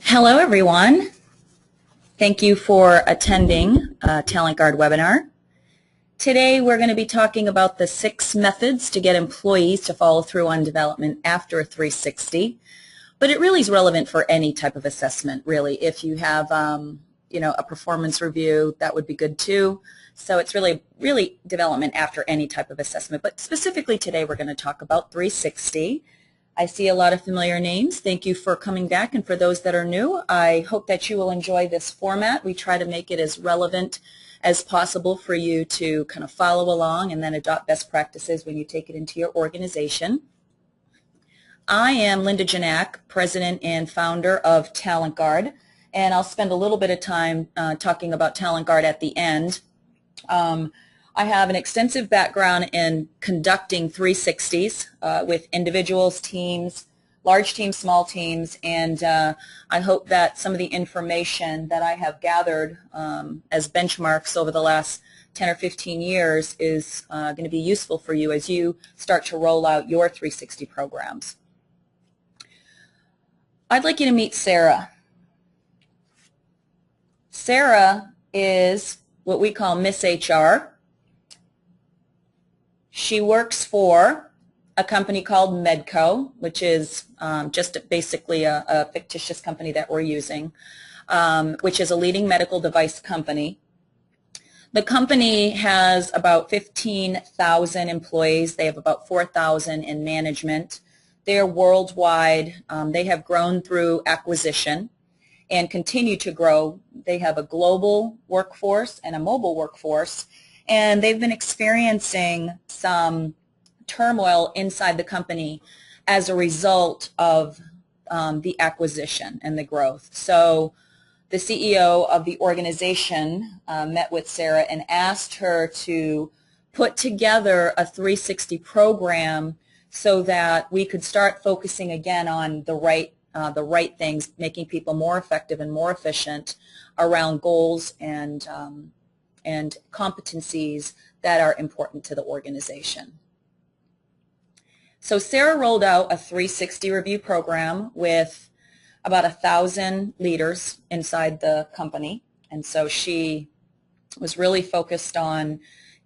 Hello, everyone. Thank you for attending TalentGuard webinar. Today, we're going to be talking about the 6 methods to get employees to follow through on development after a 360. But it really is relevant for any type of assessment, really. If you have, a performance review, that would be good too. So it's really development after any type of assessment. But specifically today, we're going to talk about 360. I see a lot of familiar names. Thank you for coming back, and for those that are new, I hope that you will enjoy this format. We try to make it as relevant as possible for you to kind of follow along and then adopt best practices when you take it into your organization. I am Linda Ginac, President and Founder of TalentGuard, and I'll spend a little bit of time talking about TalentGuard at the end. I have an extensive background in conducting 360s with individuals, teams, large teams, small teams, and I hope that some of the information that I have gathered as benchmarks over the last 10 or 15 years is going to be useful for you as you start to roll out your 360 programs. I'd like you to meet Sarah. Sarah is what we call Miss HR. She works for a company called MEDCO, which is just basically a fictitious company that we're using, which is a leading medical device company. The company has about 15,000 employees. They have about 4,000 in management. They're worldwide. They have grown through acquisition and continue to grow. They have a global workforce and a mobile workforce. And they've been experiencing some turmoil inside the company as a result of the acquisition and the growth. So the CEO of the organization met with Sarah and asked her to put together a 360 program so that we could start focusing again on the right things, making people more effective and more efficient around goals and competencies that are important to the organization. So Sarah rolled out a 360 review program with about 1,000 leaders inside the company, and so she was really focused on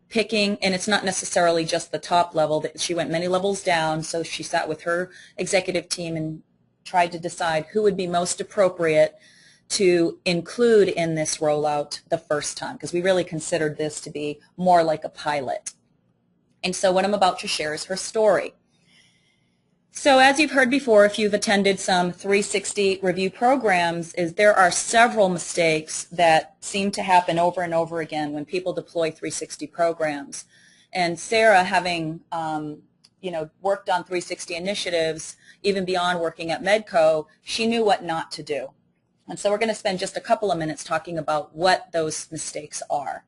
picking, and it's not necessarily just the top level, that she went many levels down. So she sat with her executive team and tried to decide who would be most appropriate to include in this rollout the first time, because we really considered this to be more like a pilot. And so what I'm about to share is her story. So as you've heard before, if you've attended some 360 review programs, is there are several mistakes that seem to happen over and over again when people deploy 360 programs. And Sarah, having worked on 360 initiatives, even beyond working at MEDCO, she knew what not to do. And so we're going to spend just a couple of minutes talking about what those mistakes are.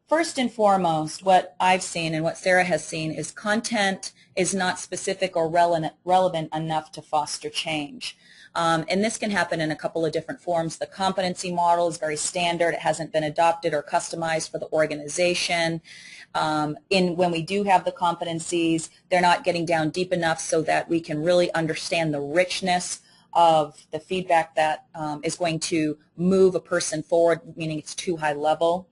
First and foremost, what I've seen and what Sarah has seen is content is not specific or relevant enough to foster change. And this can happen in a couple of different forms. The competency model is very standard. It hasn't been adopted or customized for the organization. When we do have the competencies, they're not getting down deep enough so that we can really understand the richness of the feedback that is going to move a person forward, meaning it's too high level.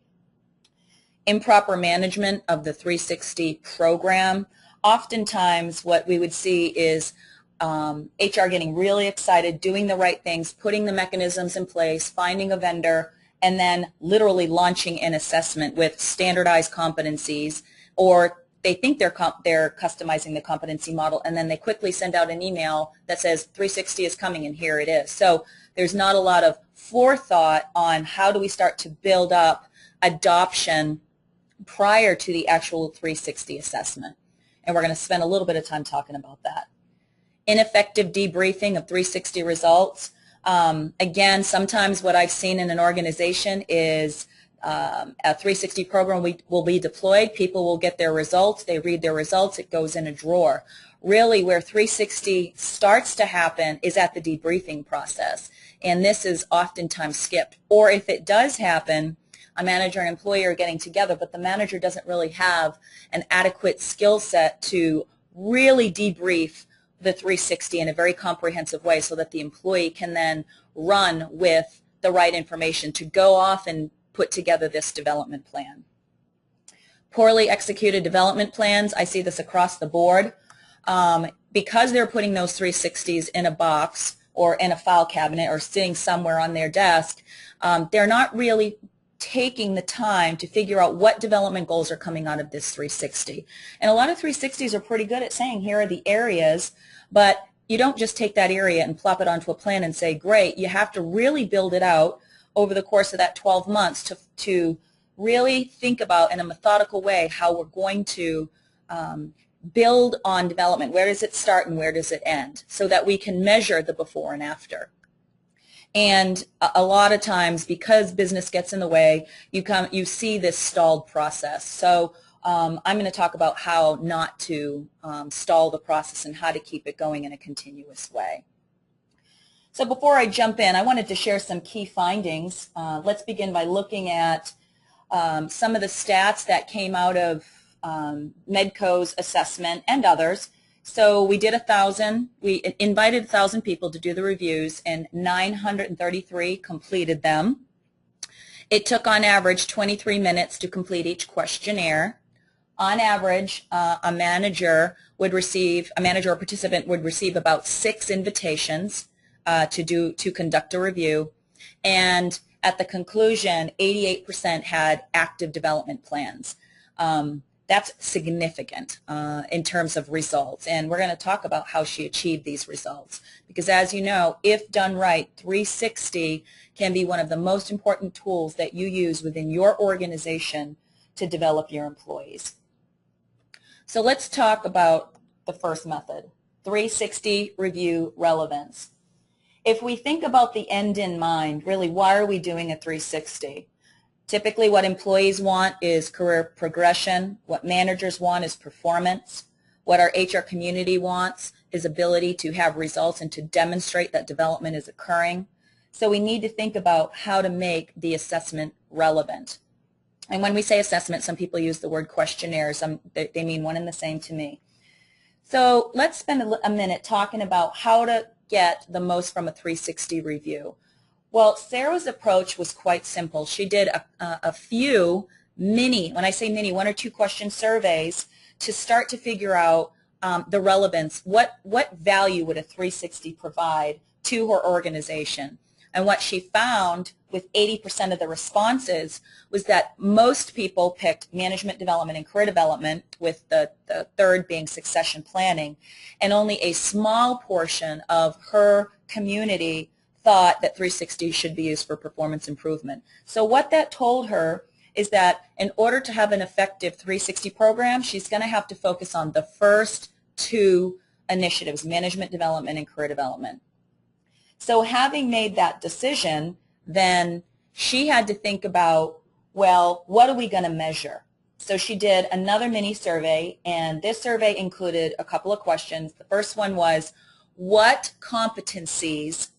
Improper management of the 360 program. Oftentimes what we would see is HR getting really excited, doing the right things, putting the mechanisms in place, finding a vendor, and then literally launching an assessment with standardized competencies, or they think they're customizing the competency model, and then they quickly send out an email that says 360 is coming and here it is. So there's not a lot of forethought on how do we start to build up adoption prior to the actual 360 assessment. And we're going to spend a little bit of time talking about that. Ineffective debriefing of 360 results. Again, sometimes what I've seen in an organization is a 360 program will be deployed, people will get their results, they read their results, it goes in a drawer. Really where 360 starts to happen is at the debriefing process, and this is oftentimes skipped. Or if it does happen, a manager and employee are getting together, but the manager doesn't really have an adequate skill set to really debrief the 360 in a very comprehensive way so that the employee can then run with the right information to go off and put together this development plan. Poorly executed development plans, I see this across the board. Because they're putting those 360s in a box or in a file cabinet or sitting somewhere on their desk, they're not really taking the time to figure out what development goals are coming out of this 360. And a lot of 360s are pretty good at saying, here are the areas, but you don't just take that area and plop it onto a plan and say, great. You have to really build it out over the course of that 12 months to really think about in a methodical way how we're going to build on development. Where does it start and where does it end? So that we can measure the before and after. And a lot of times, because business gets in the way, you see this stalled process. So I'm going to talk about how not to stall the process and how to keep it going in a continuous way. So before I jump in, I wanted to share some key findings. Let's begin by looking at some of the stats that came out of MEDCO's assessment and others. So we did 1,000, we invited 1,000 people to do the reviews, and 933 completed them. It took on average 23 minutes to complete each questionnaire. On average, a manager or participant would receive about 6 invitations to conduct a review, and at the conclusion, 88% had active development plans. That's significant in terms of results, and we're going to talk about how she achieved these results, because as you know, if done right, 360 can be one of the most important tools that you use within your organization to develop your employees. So let's talk about the first method, 360 review relevance. If we think about the end in mind, really, why are we doing a 360? Typically, what employees want is career progression. What managers want is performance. What our HR community wants is ability to have results and to demonstrate that development is occurring. So we need to think about how to make the assessment relevant. And when we say assessment, some people use the word questionnaires. They mean one and the same to me. So let's spend a minute talking about how to get the most from a 360 review. Well, Sarah's approach was quite simple. She did a few mini, when I say mini, 1 or 2 question surveys to start to figure out the relevance. What value would a 360 provide to her organization? And what she found with 80% of the responses was that most people picked management development and career development, with the third being succession planning, and only a small portion of her community thought that 360 should be used for performance improvement. So what that told her is that in order to have an effective 360 program, she's going to have to focus on the first 2 initiatives, management development and career development. So having made that decision, then she had to think about, well, what are we going to measure? So she did another mini survey, and this survey included a couple of questions. The first one was, what competencies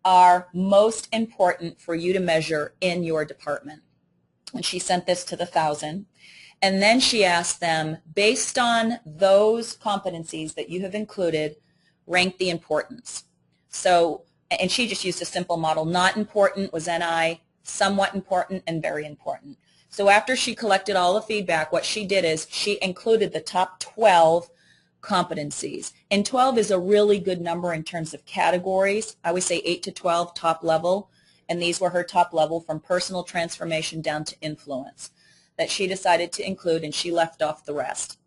are most important for you to measure in your department? And she sent this to the 1,000. And then she asked them, based on those competencies that you have included, rank the importance. So, and she just used a simple model. Not important was NI, somewhat important, and very important. So after she collected all the feedback, what she did is she included the top 12 competencies. And 12 is a really good number in terms of categories. I would say 8 to 12 top level, and these were her top level from personal transformation down to influence that she decided to include, and she left off the rest,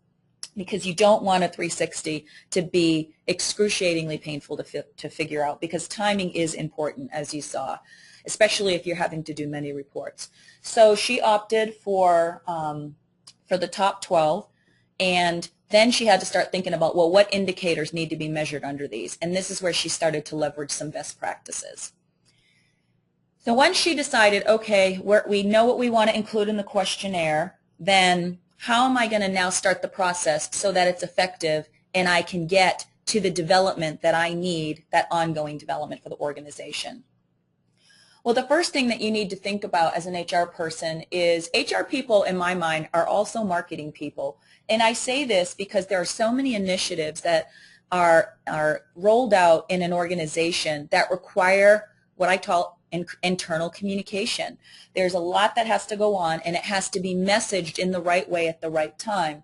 because you don't want a 360 to be excruciatingly painful to figure out, because timing is important, as you saw, especially if you're having to do many reports. So she opted for the top 12, and then she had to start thinking about, well, what indicators need to be measured under these? And this is where she started to leverage some best practices. So once she decided, okay, we know what we want to include in the questionnaire, then how am I going to now start the process so that it's effective and I can get to the development that I need, that ongoing development for the organization? Well, the first thing that you need to think about as an HR person is HR people, in my mind, are also marketing people. And I say this because there are so many initiatives that are rolled out in an organization that require what I call internal communication. There's a lot that has to go on, and it has to be messaged in the right way at the right time.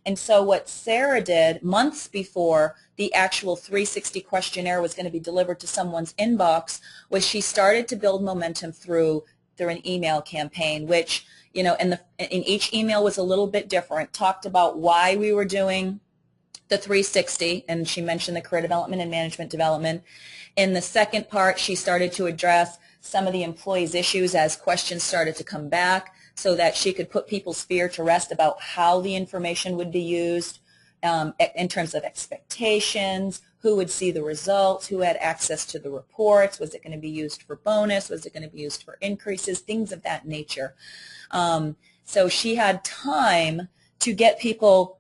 And so what Sarah did months before the actual 360 questionnaire was going to be delivered to someone's inbox was she started to build momentum through an email campaign, which, you know, in each email was a little bit different, talked about why we were doing the 360, and she mentioned the career development and management development. In the second part, she started to address some of the employees' issues as questions started to come back so that she could put people's fear to rest about how the information would be used in terms of expectations, who would see the results, who had access to the reports, was it going to be used for bonus, was it going to be used for increases, things of that nature. So she had time to get people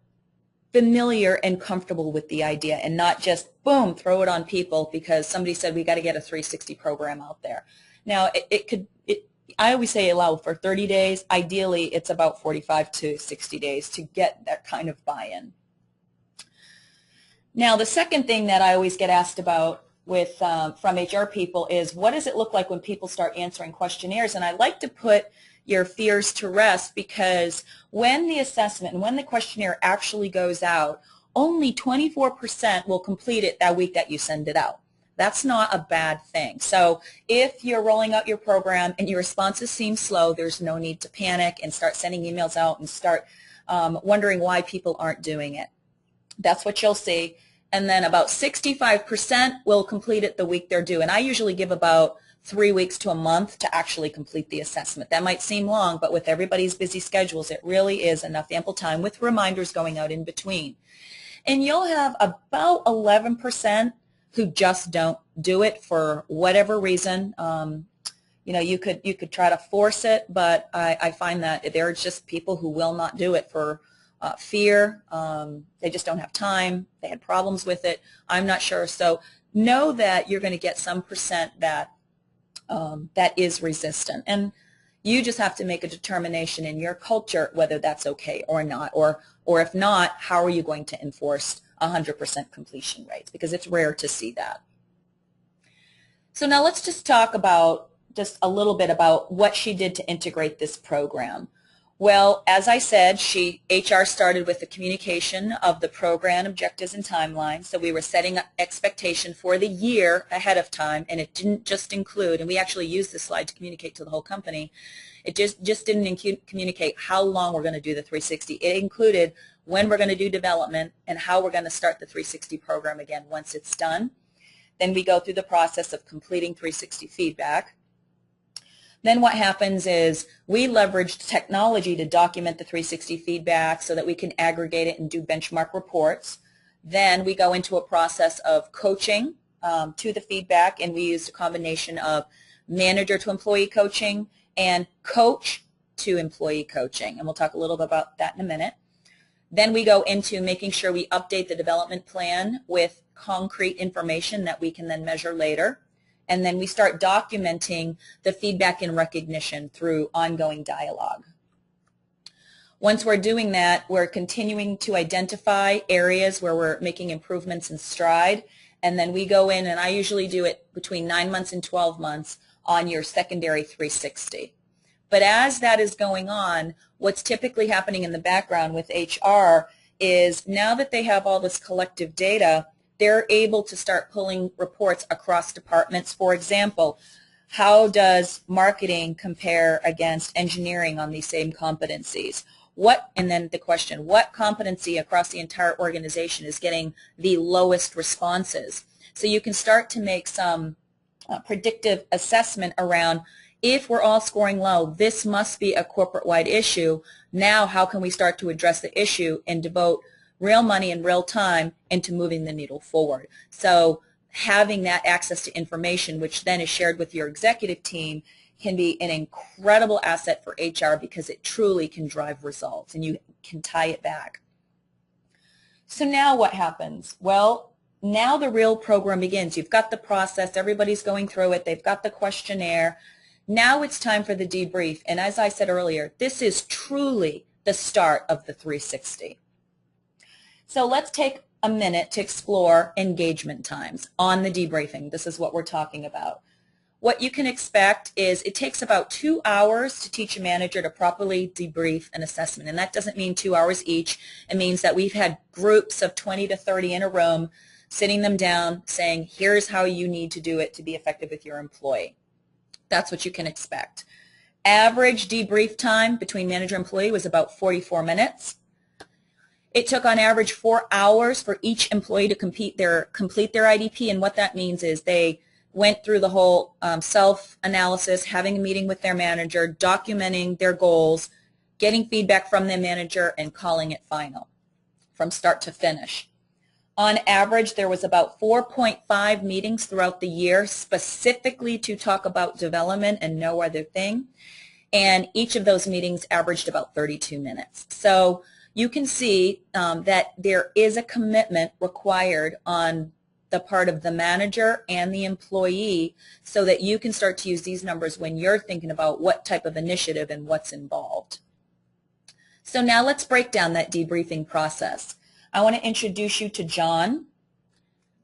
familiar and comfortable with the idea and not just, boom, throw it on people because somebody said we got to get a 360 program out there. Now, I always say allow for 30 days. Ideally, it's about 45 to 60 days to get that kind of buy-in. Now, the second thing that I always get asked about with from HR people is what does it look like when people start answering questionnaires? And I like to put your fears to rest because when the assessment and when the questionnaire actually goes out, only 24% will complete it that week that you send it out. That's not a bad thing. So if you're rolling out your program and your responses seem slow, there's no need to panic and start sending emails out and start wondering why people aren't doing it. That's what you'll see. And then about 65% will complete it the week they're due. And I usually give about 3 weeks to a month to actually complete the assessment. That might seem long, but with everybody's busy schedules, it really is enough ample time with reminders going out in between. And you'll have about 11% who just don't do it for whatever reason. You know, you could try to force it, but I find that there are just people who will not do it for fear. They just don't have time. They had problems with it. I'm not sure. So know that you're going to get some percent that that is resistant, and you just have to make a determination in your culture whether that's okay or not, or if not, how are you going to enforce 100% completion rates, because it's rare to see that. So now let's just talk about just a little bit about what she did to integrate this program. Well, as I said, HR started with the communication of the program objectives and timelines. So we were setting up expectation for the year ahead of time, and it didn't just include, and we actually used this slide to communicate to the whole company, it just didn't communicate how long we're going to do the 360. It included when we're going to do development and how we're going to start the 360 program again once it's done. Then we go through the process of completing 360 feedback. Then what happens is we leveraged technology to document the 360 feedback so that we can aggregate it and do benchmark reports. Then we go into a process of coaching to the feedback, and we used a combination of manager to employee coaching and coach to employee coaching, and we'll talk a little bit about that in a minute. Then we go into making sure we update the development plan with concrete information that we can then measure later. And then we start documenting the feedback and recognition through ongoing dialogue. Once we're doing that, we're continuing to identify areas where we're making improvements in stride, and then we go in, and I usually do it between 9 months and 12 months on your secondary 360. But as that is going on, what's typically happening in the background with HR is now that they have all this collective data, they're able to start pulling reports across departments. For example, how does marketing compare against engineering on these same competencies? And then the question, what competency across the entire organization is getting the lowest responses? So you can start to make some predictive assessment around, if we're all scoring low, this must be a corporate-wide issue. Now how can we start to address the issue and devote real money in real time into moving the needle forward? So having that access to information, which then is shared with your executive team, can be an incredible asset for HR because it truly can drive results, and you can tie it back. So now what happens? Well, now the real program begins. You've got the process. Everybody's going through it. They've got the questionnaire. Now it's time for the debrief. And as I said earlier, this is truly the start of the 360. So let's take a minute to explore engagement times on the debriefing. This is what we're talking about. What you can expect is it takes about 2 hours to teach a manager to properly debrief an assessment. And that doesn't mean 2 hours each. It means that we've had groups of 20 to 30 in a room, sitting them down, saying, here's how you need to do it to be effective with your employee. That's what you can expect. Average debrief time between manager and employee was about 44 minutes. It took on average 4 hours for each employee to complete their IDP, and what that means is they went through the whole self-analysis, having a meeting with their manager, documenting their goals, getting feedback from their manager, and calling it final from start to finish. On average, there was about 4.5 meetings throughout the year specifically to talk about development and no other thing, and each of those meetings averaged about 32 minutes. So you can see that there is a commitment required on the part of the manager and the employee so that you can start to use these numbers when you're thinking about what type of initiative and what's involved. So now let's break down that debriefing process. I want to introduce you to John.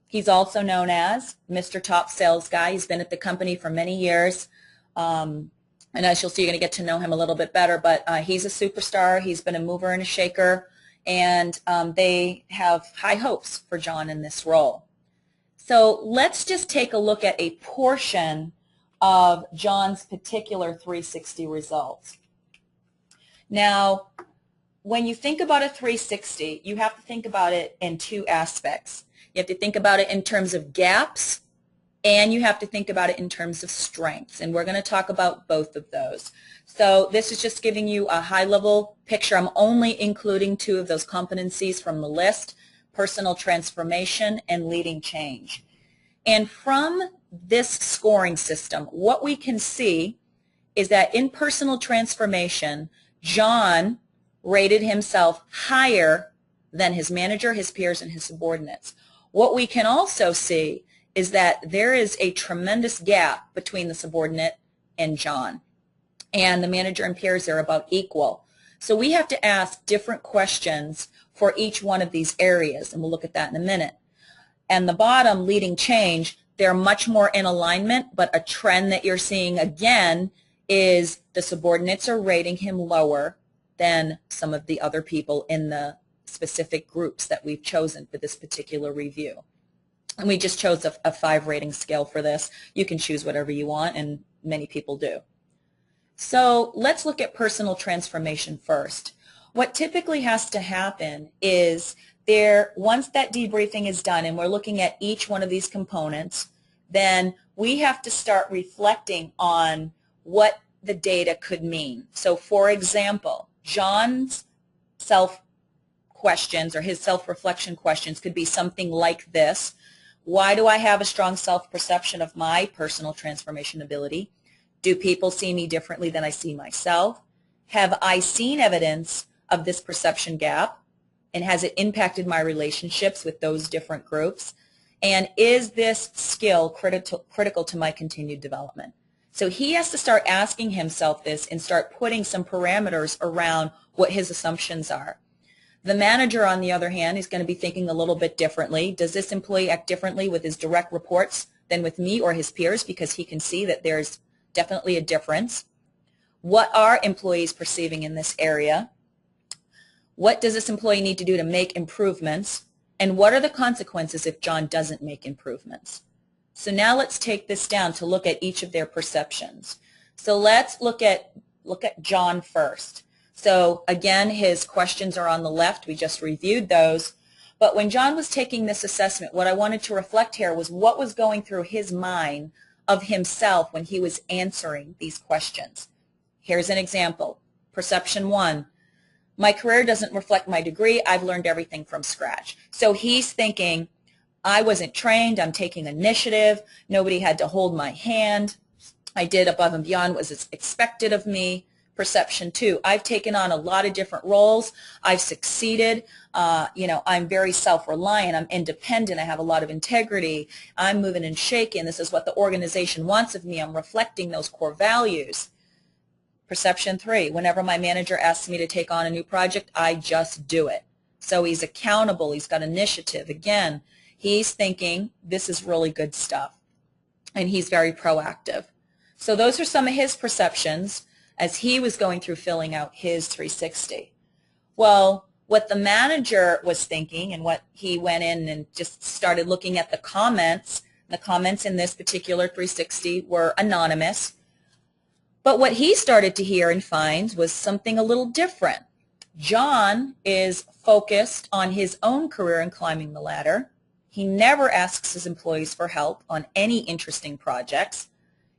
He's also known as Mr. Top Sales Guy. He's been at the company for many years. And as you'll see, you're going to get to know him a little bit better, but he's a superstar. He's been a mover and a shaker, and they have high hopes for John in this role. So let's just take a look at a portion of John's particular 360 results. Now, when you think about a 360, you have to think about it in two aspects. You have to think about it in terms of gaps, and you have to think about it in terms of strengths, and we're going to talk about both of those. So this is just giving you a high-level picture. I'm only including 2 of those competencies from the list: personal transformation and leading change. And from this scoring system, what we can see is that in personal transformation, John rated himself higher than his manager, his peers, and his subordinates. What we can also see is that there is a tremendous gap between the subordinate and John. And the manager and peers are about equal. So we have to ask different questions for each one of these areas, and we'll look at that in a minute. And the bottom, leading change, they're much more in alignment, but a trend that you're seeing again is the subordinates are rating him lower than some of the other people in the specific groups that we've chosen for this particular review. And we just chose a 5 rating scale for this. You can choose whatever you want, and many people do. So let's look at personal transformation first. What typically has to happen is once that debriefing is done and we're looking at each one of these components, then we have to start reflecting on what the data could mean. So for example, John's self-questions or his self-reflection questions could be something like this: why do I have a strong self-perception of my personal transformation ability? Do people see me differently than I see myself? Have I seen evidence of this perception gap? And has it impacted my relationships with those different groups? And is this skill critical to my continued development? So he has to start asking himself this and start putting some parameters around what his assumptions are. The manager, on the other hand, is going to be thinking a little bit differently. Does this employee act differently with his direct reports than with me or his peers? Because he can see that there's definitely a difference. What are employees perceiving in this area? What does this employee need to do to make improvements? And what are the consequences if John doesn't make improvements? So now let's take this down to look at each of their perceptions. So let's look at John first. So again, his questions are on the left. We just reviewed those. But when John was taking this assessment, what I wanted to reflect here was what was going through his mind of himself when he was answering these questions. Here's an example. Perception 1. My career doesn't reflect my degree. I've learned everything from scratch. So he's thinking, I wasn't trained. I'm taking initiative. Nobody had to hold my hand. I did above and beyond what was expected of me. Perception 2, I've taken on a lot of different roles. I've succeeded. I'm very self-reliant. I'm independent. I have a lot of integrity. I'm moving and shaking. This is what the organization wants of me. I'm reflecting those core values. Perception 3, whenever my manager asks me to take on a new project, I just do it. So he's accountable. He's got initiative. Again, he's thinking this is really good stuff, and he's very proactive. So those are some of his perceptions as he was going through filling out his 360. Well, what the manager was thinking, and what he went in and just started looking at the comments in this particular 360 were anonymous. But what he started to hear and find was something a little different. John is focused on his own career and climbing the ladder. He never asks his employees for help on any interesting projects.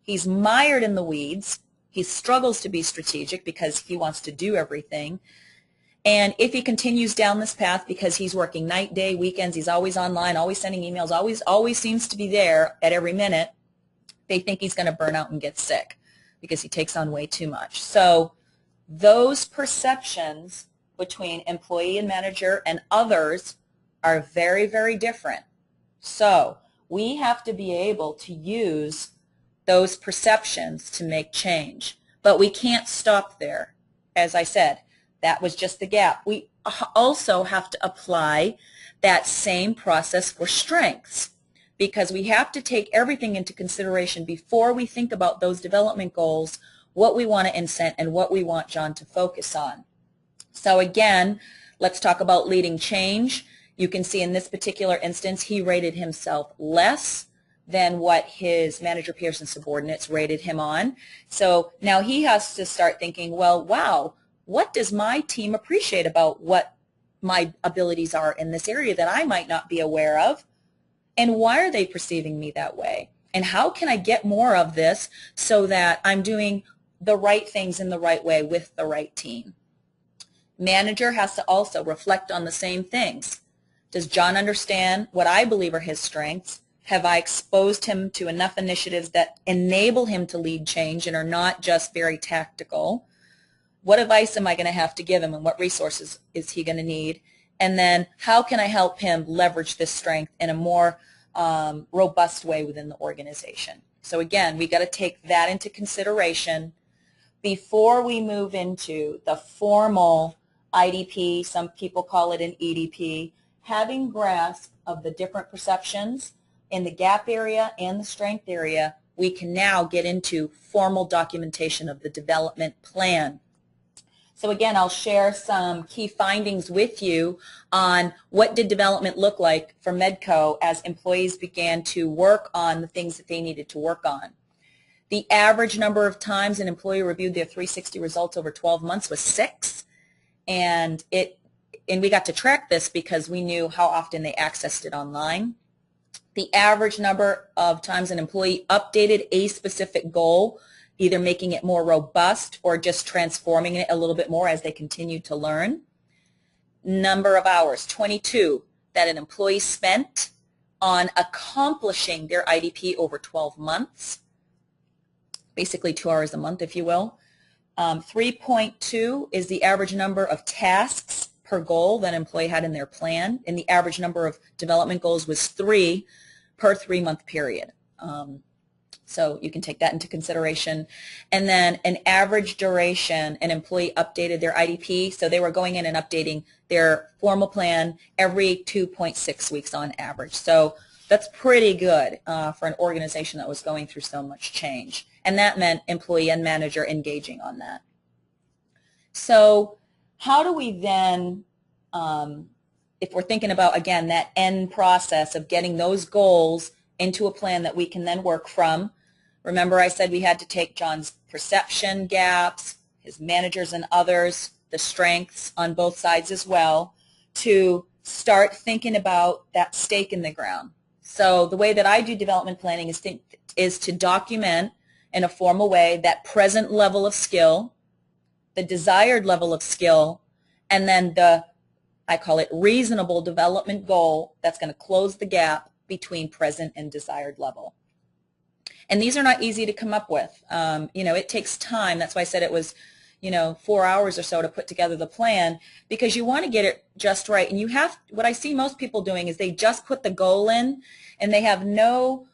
He's mired in the weeds. He struggles to be strategic because he wants to do everything. And if he continues down this path, because he's working night, day, weekends, he's always online, always sending emails, always seems to be there at every minute, they think he's going to burn out and get sick because he takes on way too much. So those perceptions between employee and manager and others are very, very different. So we have to be able to use those perceptions to make change. But we can't stop there. As I said, that was just the gap. We also have to apply that same process for strengths, because we have to take everything into consideration before we think about those development goals, what we want to incent and what we want John to focus on. So again, let's talk about leading change. You can see in this particular instance, he rated himself less than what his manager, peers, and subordinates rated him on. So now he has to start thinking, well, wow, what does my team appreciate about what my abilities are in this area that I might not be aware of? And why are they perceiving me that way? And how can I get more of this so that I'm doing the right things in the right way with the right team? Manager has to also reflect on the same things. Does John understand what I believe are his strengths? Have I exposed him to enough initiatives that enable him to lead change and are not just very tactical? What advice am I going to have to give him, and what resources is he going to need? And then how can I help him leverage this strength in a more robust way within the organization? So again, we got to take that into consideration before we move into the formal IDP. Some people call it an EDP. Having grasp of the different perceptions in the gap area and the strength area, we can now get into formal documentation of the development plan. So again, I'll share some key findings with you on what did development look like for MEDCO as employees began to work on the things that they needed to work on. The average number of times an employee reviewed their 360 results over 12 months was 6, and we got to track this because we knew how often they accessed it online. The average number of times an employee updated a specific goal, either making it more robust or just transforming it a little bit more as they continued to learn. Number of hours, 22, that an employee spent on accomplishing their IDP over 12 months, basically 2 hours a month, if you will. 3.2 is the average number of tasks per goal that an employee had in their plan, and the average number of development goals was 3 per 3-month period. So you can take that into consideration. And then an average duration, an employee updated their IDP, so they were going in and updating their formal plan every 2.6 weeks on average. So that's pretty good for an organization that was going through so much change. And that meant employee and manager engaging on that. So how do we then, if we're thinking about, again, that end process of getting those goals into a plan that we can then work from? Remember I said we had to take John's perception gaps, his managers and others, the strengths on both sides as well, to start thinking about that stake in the ground. So the way that I do development planning is to document in a formal way that present level of skill, the desired level of skill, and then I call it reasonable development goal that's going to close the gap between present and desired level. And these are not easy to come up with. It takes time. That's why I said it was, 4 hours or so to put together the plan, because you want to get it just right. And what I see most people doing is they just put the goal in and they have no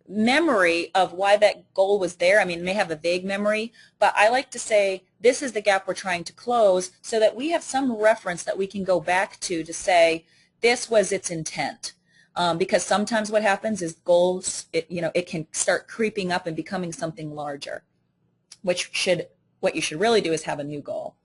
memory of why that goal was there. I mean, it may have a vague memory, but I like to say this is the gap we're trying to close so that we have some reference that we can go back to say this was its intent. Because sometimes what happens is goals, it can start creeping up and becoming something larger, what you should really do is have a new goal.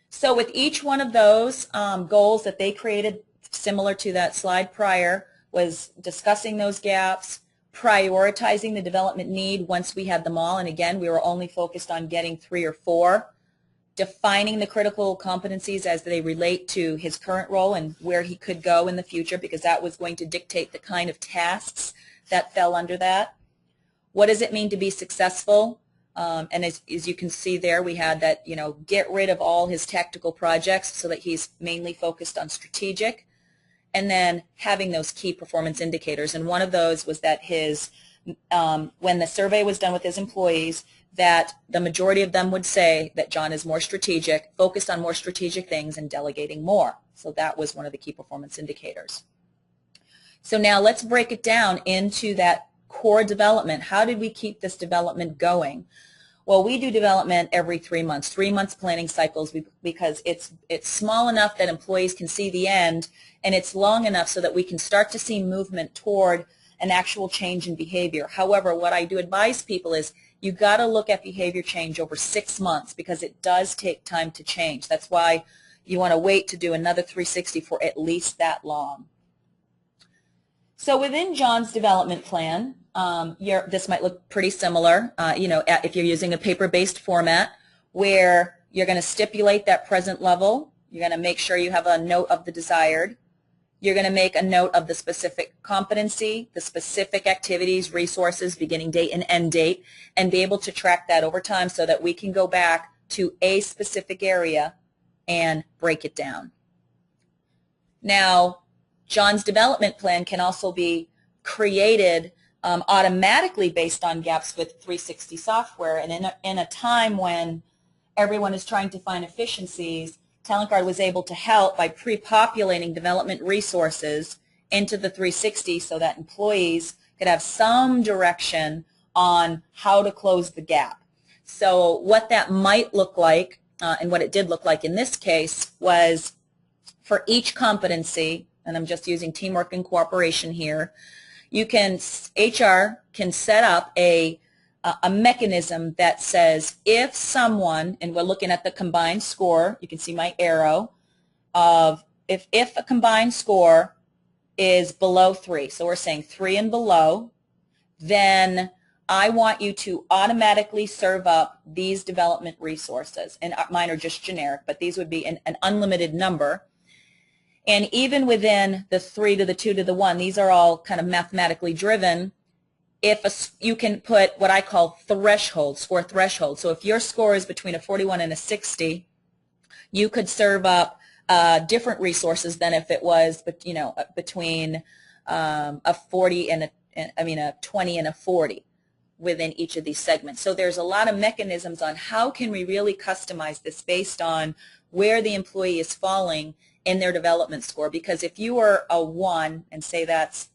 So with each one of those goals that they created, similar to that slide prior, was discussing those gaps, prioritizing the development need once we had them all, and again, we were only focused on getting 3 or 4, defining the critical competencies as they relate to his current role and where he could go in the future, because that was going to dictate the kind of tasks that fell under that. What does it mean to be successful? And as you can see there, we had that, get rid of all his tactical projects so that he's mainly focused on strategic, and then having those key performance indicators. And one of those was that when the survey was done with his employees, that the majority of them would say that John is more strategic, focused on more strategic things, and delegating more. So that was one of the key performance indicators. So now let's break it down into that core development. How did we keep this development going? Well, we do development every 3 months, 3 months planning cycles, because it's small enough that employees can see the end, and it's long enough so that we can start to see movement toward an actual change in behavior. However, what I do advise people is you got to look at behavior change over 6 months, because it does take time to change. That's why you want to wait to do another 360 for at least that long. So within John's development plan, this might look pretty similar, if you're using a paper-based format, where you're going to stipulate that present level. You're going to make sure you have a note of the desired. You're going to make a note of the specific competency, the specific activities, resources, beginning date and end date, and be able to track that over time so that we can go back to a specific area and break it down. Now, John's development plan can also be created automatically based on gaps with 360 software, and in a time when everyone is trying to find efficiencies, TalentGuard was able to help by pre-populating development resources into the 360 so that employees could have some direction on how to close the gap. So what that might look like, and what it did look like in this case, was for each competency, and I'm just using teamwork and cooperation here, HR can set up a mechanism that says if someone, and we're looking at the combined score, you can see my arrow, of if a combined score is below 3, so we're saying 3 and below, then I want you to automatically serve up these development resources. And mine are just generic, but these would be an unlimited number. And even within the 3 to the 2 to the 1, these are all kind of mathematically driven. You can put what I call thresholds, score thresholds. So if your score is between a 41 and a 60, you could serve up different resources than if it was, between a 40 and a 20 and a 40 within each of these segments. So there's a lot of mechanisms on how can we really customize this based on where the employee is falling in their development score, because if you are a 1 and say that's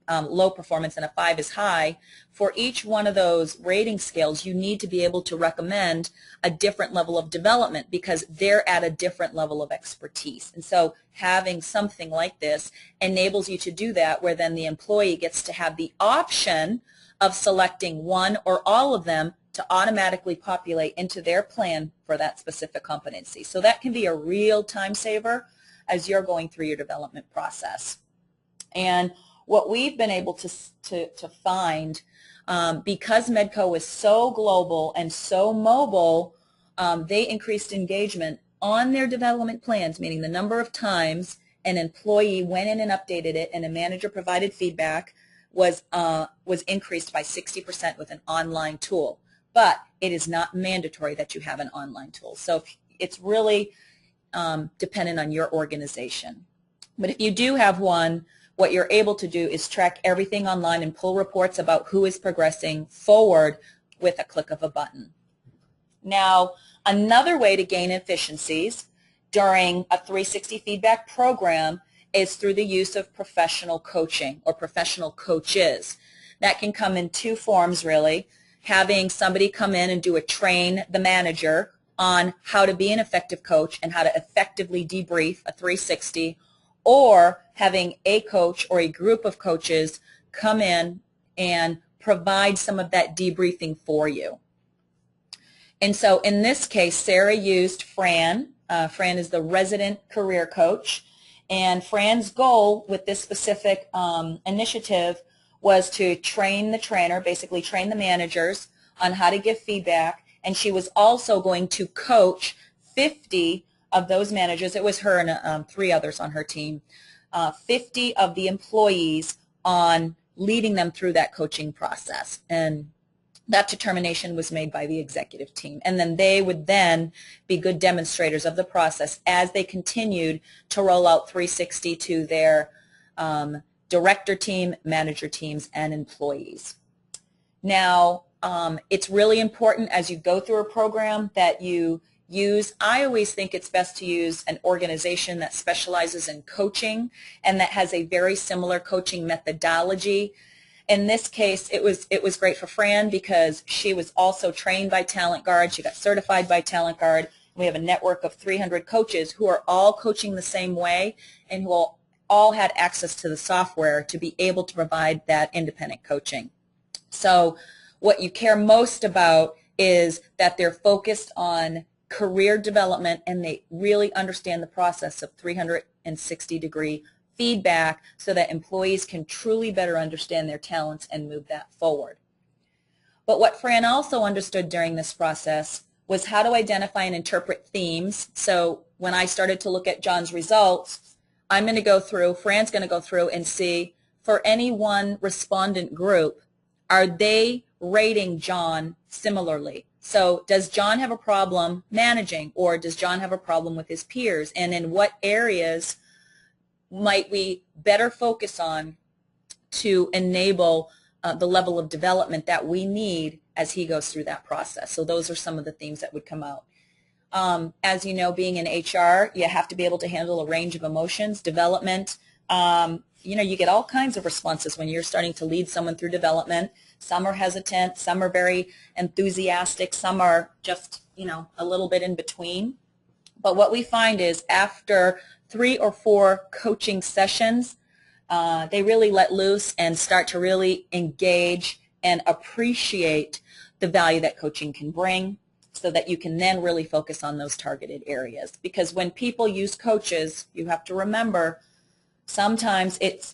low performance and a 5 is high, for each one of those rating scales you need to be able to recommend a different level of development because they're at a different level of expertise. And so having something like this enables you to do that, where then the employee gets to have the option of selecting one or all of them to automatically populate into their plan for that specific competency. So that can be a real time saver as you're going through your development process. And what we've been able to find, because MEDCO is so global and so mobile, they increased engagement on their development plans, meaning the number of times an employee went in and updated it and a manager provided feedback was increased by 60% with an online tool. But it is not mandatory that you have an online tool. So it's really dependent on your organization. But if you do have one, what you're able to do is track everything online and pull reports about who is progressing forward with a click of a button. Now, another way to gain efficiencies during a 360 feedback program is through the use of professional coaching or professional coaches. that can come in two forms really. Having somebody come in and do a train the manager on how to be an effective coach and how to effectively debrief a 360, or having a coach or a group of coaches come in and provide some of that debriefing for you. And so in this case, Sarah used Fran. Fran is the resident career coach, and Fran's goal with this specific initiative was to train the trainer, basically train the managers on how to give feedback, and she was also going to coach 50 of those managers. It was her and 3 others on her team, 50 of the employees on leading them through that coaching process. And that determination was made by the executive team. And then they would then be good demonstrators of the process as they continued to roll out 360 to their director team, manager teams, and employees. Now, it's really important as you go through a program that you use, I always think it's best to use an organization that specializes in coaching and that has a very similar coaching methodology. In this case, it was great for Fran because she was also trained by TalentGuard. She got certified by TalentGuard. We have a network of 300 coaches who are all coaching the same way and who all had access to the software to be able to provide that independent coaching. So what you care most about is that they're focused on career development and they really understand the process of 360-degree feedback so that employees can truly better understand their talents and move that forward. But what Fran also understood during this process was how to identify and interpret themes. So when I started to look at John's results, I'm going to go through, Fran's going to go through and see for any one respondent group, are they rating John similarly? So does John have a problem managing, or does John have a problem with his peers? And in what areas might we better focus on to enable the level of development that we need as he goes through that process? So those are some of the themes that would come out. As you know, being in HR, you have to be able to handle a range of emotions. Development, you get all kinds of responses when you're starting to lead someone through development. Some are hesitant, some are very enthusiastic, some are just, a little bit in between. But what we find is after 3 or 4 coaching sessions, they really let loose and start to really engage and appreciate the value that coaching can bring so that you can then really focus on those targeted areas. Because when people use coaches, you have to remember sometimes it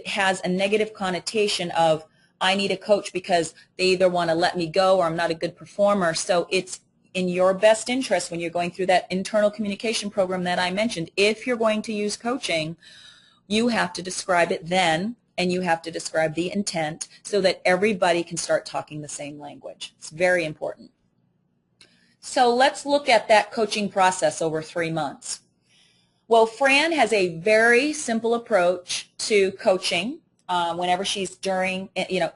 has a negative connotation of I need a coach because they either want to let me go or I'm not a good performer. So it's in your best interest when you're going through that internal communication program that I mentioned, if you're going to use coaching, you have to describe it then and you have to describe the intent so that everybody can start talking the same language. It's very important. So let's look at that coaching process over 3 months. Well, Fran has a very simple approach to coaching whenever she's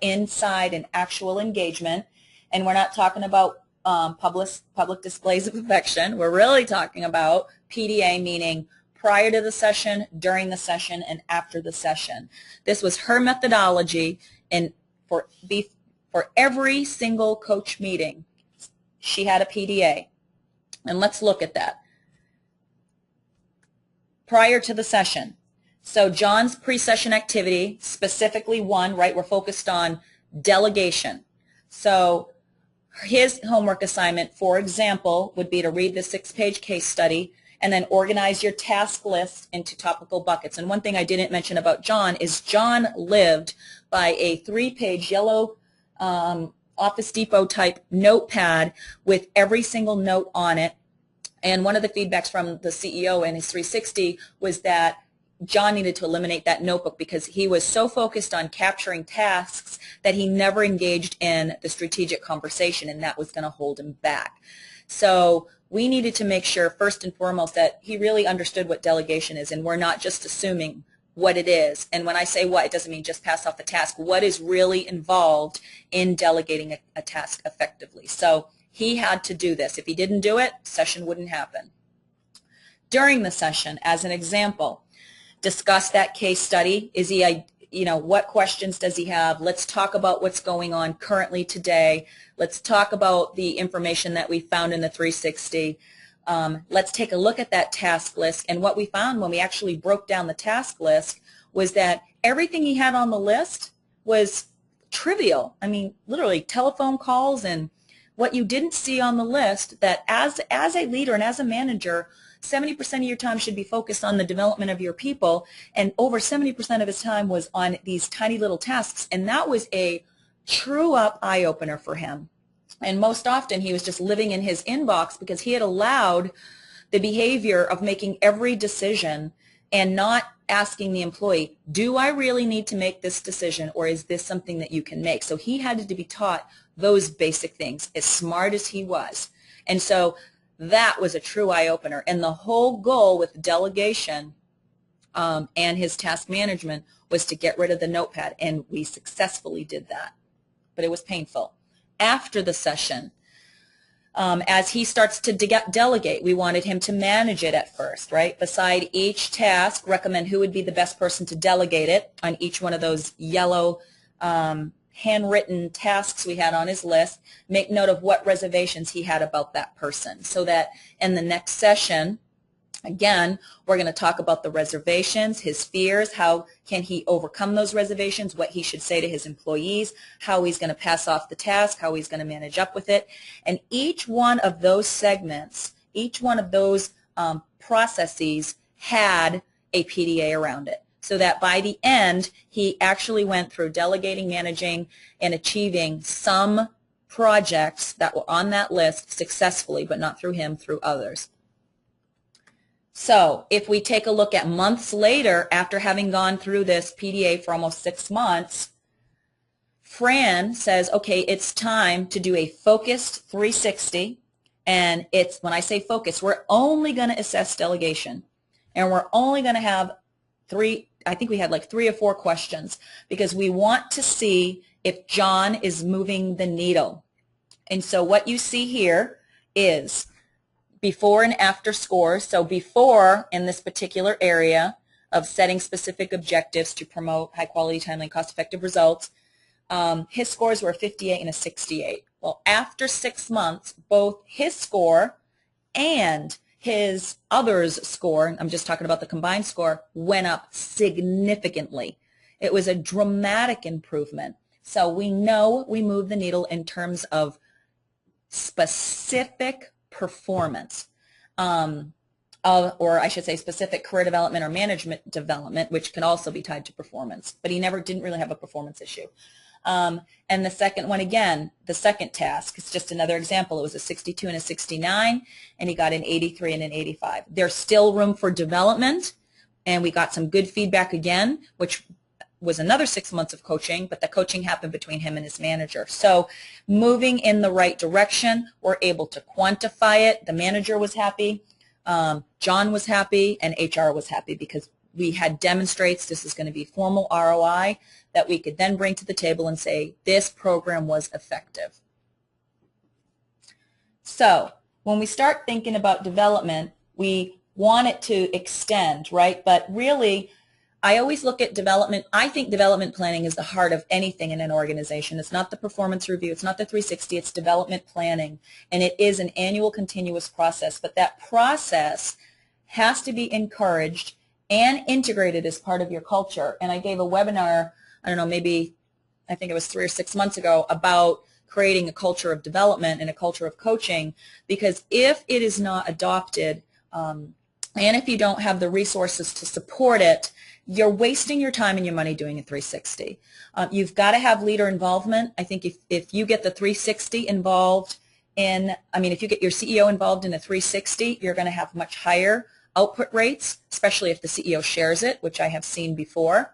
inside an actual engagement, and we're not talking about public displays of affection. We're really talking about PDA, meaning prior to the session, during the session, and after the session. This was her methodology, and for every single coach meeting, she had a PDA. And let's look at that. Prior to the session. So John's pre-session activity, specifically one, right, we're focused on delegation. So his homework assignment, for example, would be to read the 6-page case study and then organize your task list into topical buckets. And one thing I didn't mention about John is John lived by a 3-page yellow Office Depot type notepad with every single note on it. And one of the feedbacks from the CEO in his 360 was that John needed to eliminate that notebook because he was so focused on capturing tasks that he never engaged in the strategic conversation, and that was going to hold him back. So we needed to make sure, first and foremost, that he really understood what delegation is, and we're not just assuming what it is. And when I say what, it doesn't mean just pass off the task. What is really involved in delegating a task effectively? So he had to do this. If he didn't do it, session wouldn't happen. During the session, as an example, discuss that case study. you know, what questions does he have? Let's talk about what's going on currently today. Let's talk about the information that we found in the 360. Let's take a look at that task list. And what we found when we actually broke down the task list was that everything he had on the list was trivial. I mean, literally telephone calls, and what you didn't see on the list, that as a leader and as a manager, 70% of your time should be focused on the development of your people, and over 70% of his time was on these tiny little tasks, and that was a true up eye-opener for him. And most often he was just living in his inbox because he had allowed the behavior of making every decision and not asking the employee, do I really need to make this decision, or is this something that you can make? So he had to be taught those basic things, as smart as he was. And so that was a true eye-opener. And the whole goal with delegation and his task management was to get rid of the notepad, and we successfully did that. But it was painful. After the session, as he starts to delegate, we wanted him to manage it at first, right? Beside each task, recommend who would be the best person to delegate it on each one of those yellow handwritten tasks we had on his list. Make note of what reservations he had about that person, so that in the next session, again, we're going to talk about the reservations, his fears, how can he overcome those reservations, what he should say to his employees, how he's going to pass off the task, how he's going to manage up with it. And each one of those segments, each one of those processes had a PDA around it, so that by the end, he actually went through delegating, managing, and achieving some projects that were on that list successfully, but not through him, through others. So if we take a look at months later, after having gone through this PDA for almost 6 months, Fran says, okay, it's time to do a focused 360. And it's, when I say focus, we're only going to assess delegation. And we're only going to have I think we had like 3 or 4 questions, because we want to see if John is moving the needle. And so what you see here is before and after scores. So before, in this particular area of setting specific objectives to promote high quality, timely, and cost-effective results, his scores were a 58 and a 68. Well, after 6 months, both his score and his others score, I'm just talking about the combined score, went up significantly. It was a dramatic improvement. So we know we moved the needle in terms of specific performance, or I should say specific career development or management development, which can also be tied to performance. But he didn't really have a performance issue. And the second one, again, the second task, is just another example. It was a 62 and a 69, and he got an 83 and an 85. There's still room for development, and we got some good feedback again, which was another 6 months of coaching, but the coaching happened between him and his manager. So moving in the right direction, we're able to quantify it. The manager was happy, John was happy, and HR was happy, because we had demonstrates this is going to be formal ROI that we could then bring to the table and say this program was effective. So when we start thinking about development, we want it to extend, right? But really, I always look at development. I think development planning is the heart of anything in an organization. It's not the performance review. It's not the 360. It's development planning. And it is an annual continuous process. But that process has to be encouraged and integrated as part of your culture. And I gave a webinar, I don't know, maybe I think it was 3 or 6 months ago, about creating a culture of development and a culture of coaching, because if it is not adopted, and if you don't have the resources to support it, you're wasting your time and your money doing a 360. You've got to have leader involvement. I think if you get the 360 involved in, if you get your CEO involved in a 360, you're going to have much higher output rates, especially if the CEO shares it, which I have seen before.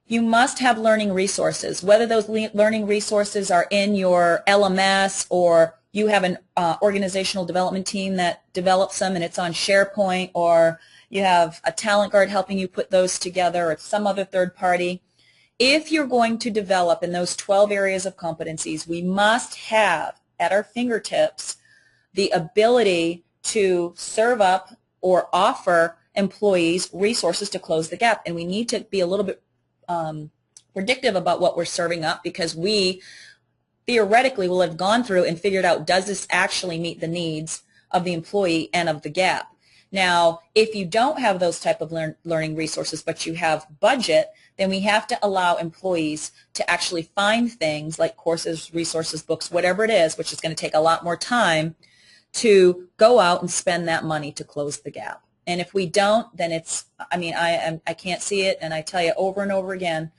You must have learning resources, whether those learning resources are in your LMS or you have an organizational development team that develops them and it's on SharePoint, or you have a TalentGuard helping you put those together, or some other third party. If you're going to develop in those 12 areas of competencies, we must have at our fingertips the ability to serve up or offer employees resources to close the gap. And we need to be a little bit predictive about what we're serving up, because we theoretically will have gone through and figured out, does this actually meet the needs of the employee and of the gap? Now, if you don't have those type of learning resources, but you have budget, then we have to allow employees to actually find things like courses, resources, books, whatever it is, which is going to take a lot more time, to go out and spend that money to close the gap. And if we don't, then it's, I mean, I can't see it, and I tell you over and over again,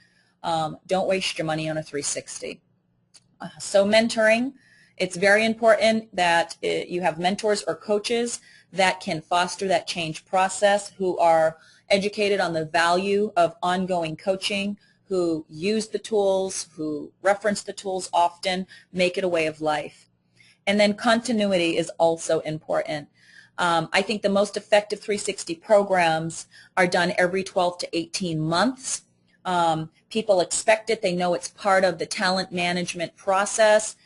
don't waste your money on a 360. So mentoring, it's very important that you have mentors or coaches that can foster that change process, who are educated on the value of ongoing coaching, who use the tools, who reference the tools often, make it a way of life. And then continuity is also important. I think the most effective 360 programs are done every 12 to 18 months. People expect it. They know it's part of the talent management process.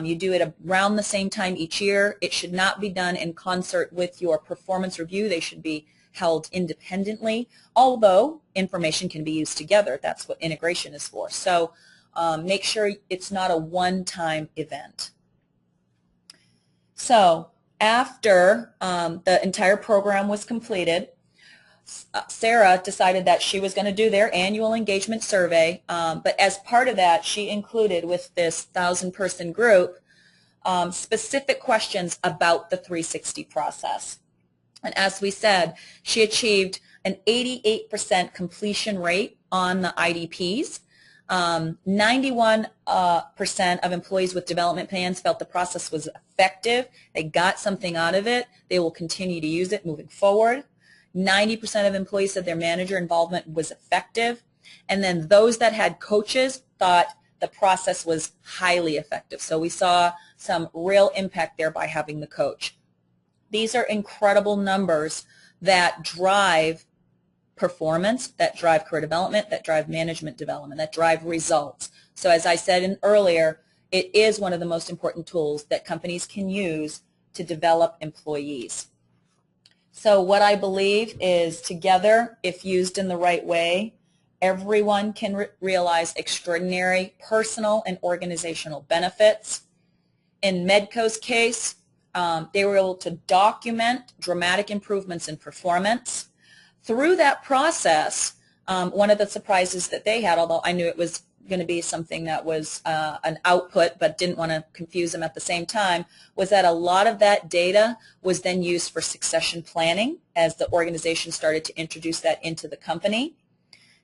You do it around the same time each year. It should not be done in concert with your performance review. They should be held independently, although information can be used together. That's what integration is for. So make sure it's not a one-time event. So after the entire program was completed, Sarah decided that she was going to do their annual engagement survey, but as part of that, she included with this 1,000-person group specific questions about the 360 process. And as we said, she achieved an 88% completion rate on the IDPs. 91% of employees with development plans felt the process was effective. They got something out of it. They will continue to use it moving forward. 90% of employees said their manager involvement was effective. And then those that had coaches thought the process was highly effective. So we saw some real impact there by having the coach. These are incredible numbers that drive performance, that drive career development, that drive management development, that drive results. So as I said earlier, it is one of the most important tools that companies can use to develop employees. So what I believe is, together, if used in the right way, everyone can realize extraordinary personal and organizational benefits. In MEDCO's case, they were able to document dramatic improvements in performance. Through that process, one of the surprises that they had, although I knew it was going to be something that was an output but didn't want to confuse them at the same time, was that a lot of that data was then used for succession planning as the organization started to introduce that into the company.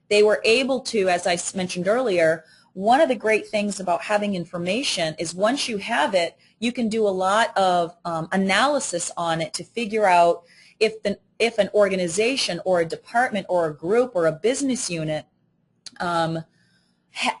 They were able to, as I mentioned earlier, one of the great things about having information is once you have it, you can do a lot of analysis on it to figure out if an organization or a department or a group or a business unit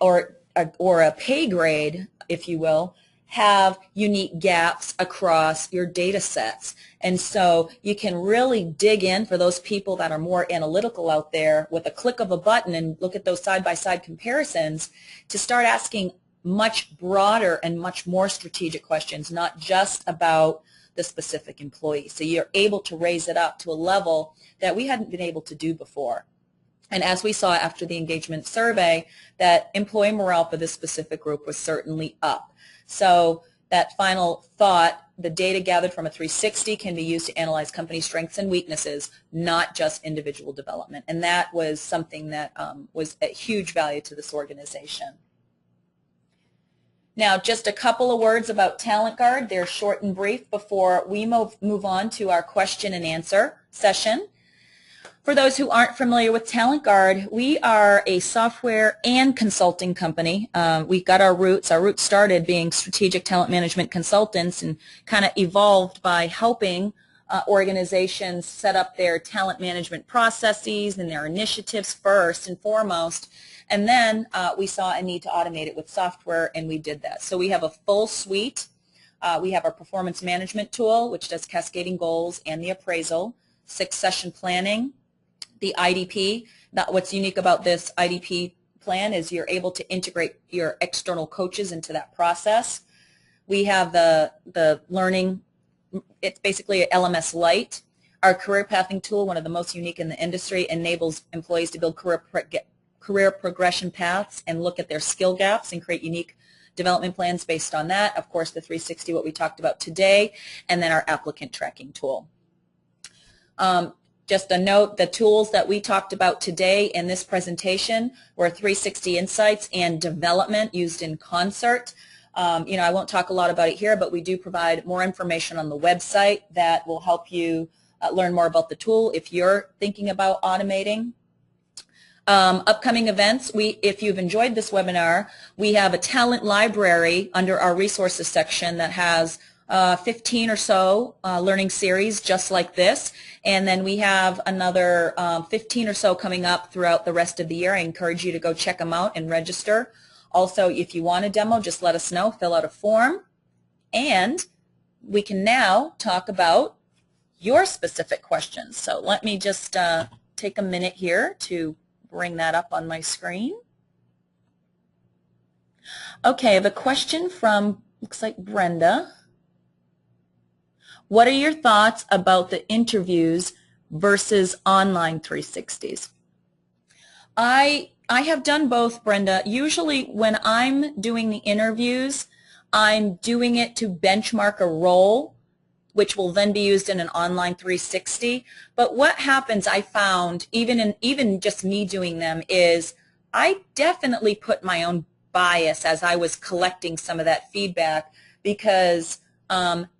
or a pay grade, if you will, have unique gaps across your data sets. And so you can really dig in, for those people that are more analytical out there, with a click of a button and look at those side-by-side comparisons to start asking much broader and much more strategic questions, not just about the specific employee. So you're able to raise it up to a level that we hadn't been able to do before. And as we saw after the engagement survey, that employee morale for this specific group was certainly up. So that final thought, the data gathered from a 360 can be used to analyze company strengths and weaknesses, not just individual development. And that was something that was a huge value to this organization. Now, just a couple of words about TalentGuard. They're short and brief before we move on to our question and answer session. For those who aren't familiar with TalentGuard, we are a software and consulting company. We got our roots started being strategic talent management consultants and kind of evolved by helping organizations set up their talent management processes and their initiatives first and foremost. And then we saw a need to automate it with software, and we did that. So we have a full suite. We have our performance management tool, which does cascading goals and the appraisal, succession planning, the IDP. What's unique about this IDP plan is you're able to integrate your external coaches into that process. We have the learning, it's basically a LMS Lite. Our career pathing tool, one of the most unique in the industry, enables employees to build career career progression paths and look at their skill gaps and create unique development plans based on that. Of course, the 360, what we talked about today, and then our applicant tracking tool. Just a note, the tools that we talked about today in this presentation were 360 Insights and Development used in concert. I won't talk a lot about it here, but we do provide more information on the website that will help you learn more about the tool if you're thinking about automating. Upcoming events, if you've enjoyed this webinar, we have a talent library under our resources section that has 15 or so learning series just like this, and then we have another 15 or so coming up throughout the rest of the year. I encourage you to go check them out and register. Also, if you want a demo, just let us know, fill out a form, and we can now talk about your specific questions. So let me just take a minute here to bring that up on my screen. Okay, I have a question from, looks like Brenda. What are your thoughts about the interviews versus online 360s? I have done both, Brenda. Usually when I'm doing the interviews, I'm doing it to benchmark a role, which will then be used in an online 360. But what happens, I found, even just me doing them, is I definitely put my own bias as I was collecting some of that feedback, because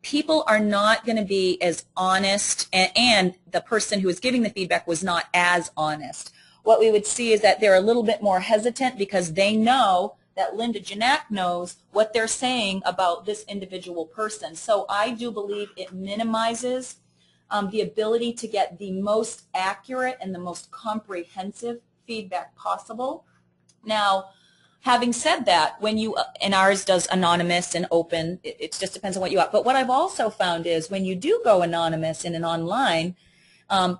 people are not going to be as honest, and the person who was giving the feedback was not as honest. What we would see is that they're a little bit more hesitant because they know that Linda Ginac knows what they're saying about this individual person. So I do believe it minimizes the ability to get the most accurate and the most comprehensive feedback possible. Now, having said that, when you, and ours does anonymous and open, it just depends on what you want. But what I've also found is when you do go anonymous in an online,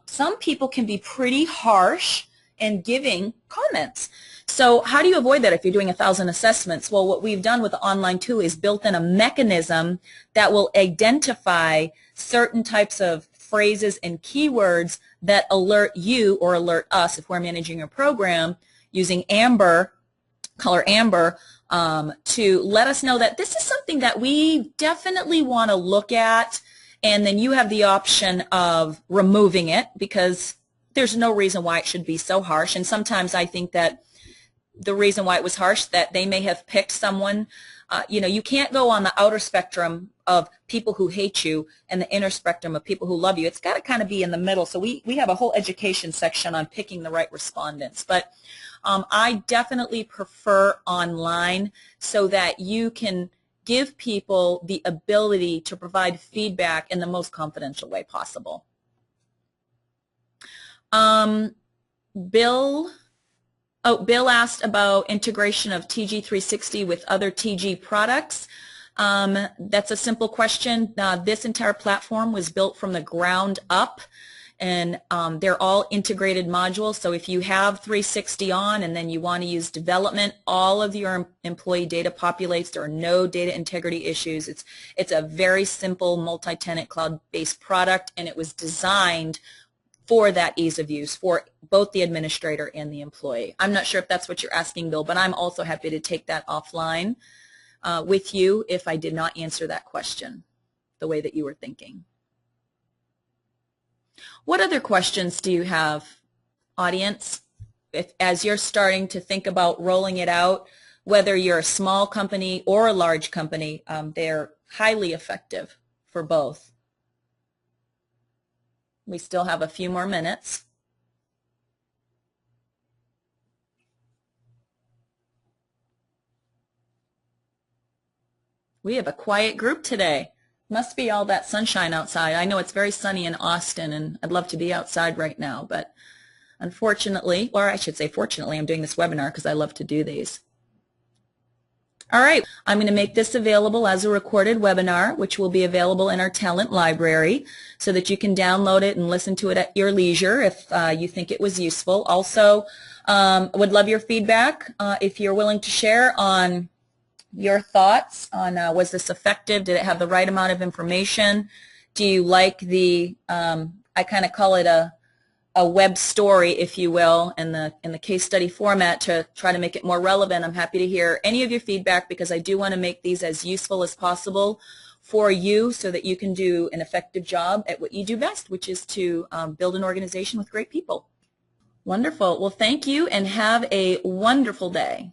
some people can be pretty harsh in giving comments. So how do you avoid that if you're doing 1,000 assessments? Well, what we've done with the online tool is built in a mechanism that will identify certain types of phrases and keywords that alert you or alert us if we're managing your program using amber, color amber, to let us know that this is something that we definitely want to look at, and then you have the option of removing it because there's no reason why it should be so harsh. And sometimes I think that the reason why it was harsh, that they may have picked someone, you can't go on the outer spectrum of people who hate you and the inner spectrum of people who love you. It's got to kind of be in the middle. So we have a whole education section on picking the right respondents. But I definitely prefer online so that you can give people the ability to provide feedback in the most confidential way possible. Bill asked about integration of TG360 with other TG products. That's a simple question. This entire platform was built from the ground up, and they're all integrated modules. So if you have 360 on and then you want to use development, all of your employee data populates. There are no data integrity issues. It's a very simple multi-tenant cloud-based product, and it was designed for that ease of use for both the administrator and the employee. I'm not sure if that's what you're asking, Bill, but I'm also happy to take that offline with you if I did not answer that question the way that you were thinking. What other questions do you have, audience? As you're starting to think about rolling it out, whether you're a small company or a large company, they're highly effective for both. We still have a few more minutes. We have a quiet group today. Must be all that sunshine outside. I know it's very sunny in Austin, and I'd love to be outside right now, but unfortunately, or I should say fortunately, I'm doing this webinar because I love to do these. All right, I'm going to make this available as a recorded webinar, which will be available in our talent library so that you can download it and listen to it at your leisure if you think it was useful. Also, would love your feedback if you're willing to share on your thoughts on was this effective? Did it have the right amount of information? Do you like the, I kind of call it a a web story, if you will, in the case study format to try to make it more relevant. I'm happy to hear any of your feedback because I do want to make these as useful as possible for you so that you can do an effective job at what you do best, which is to build an organization with great people. Wonderful. Well, thank you and have a wonderful day.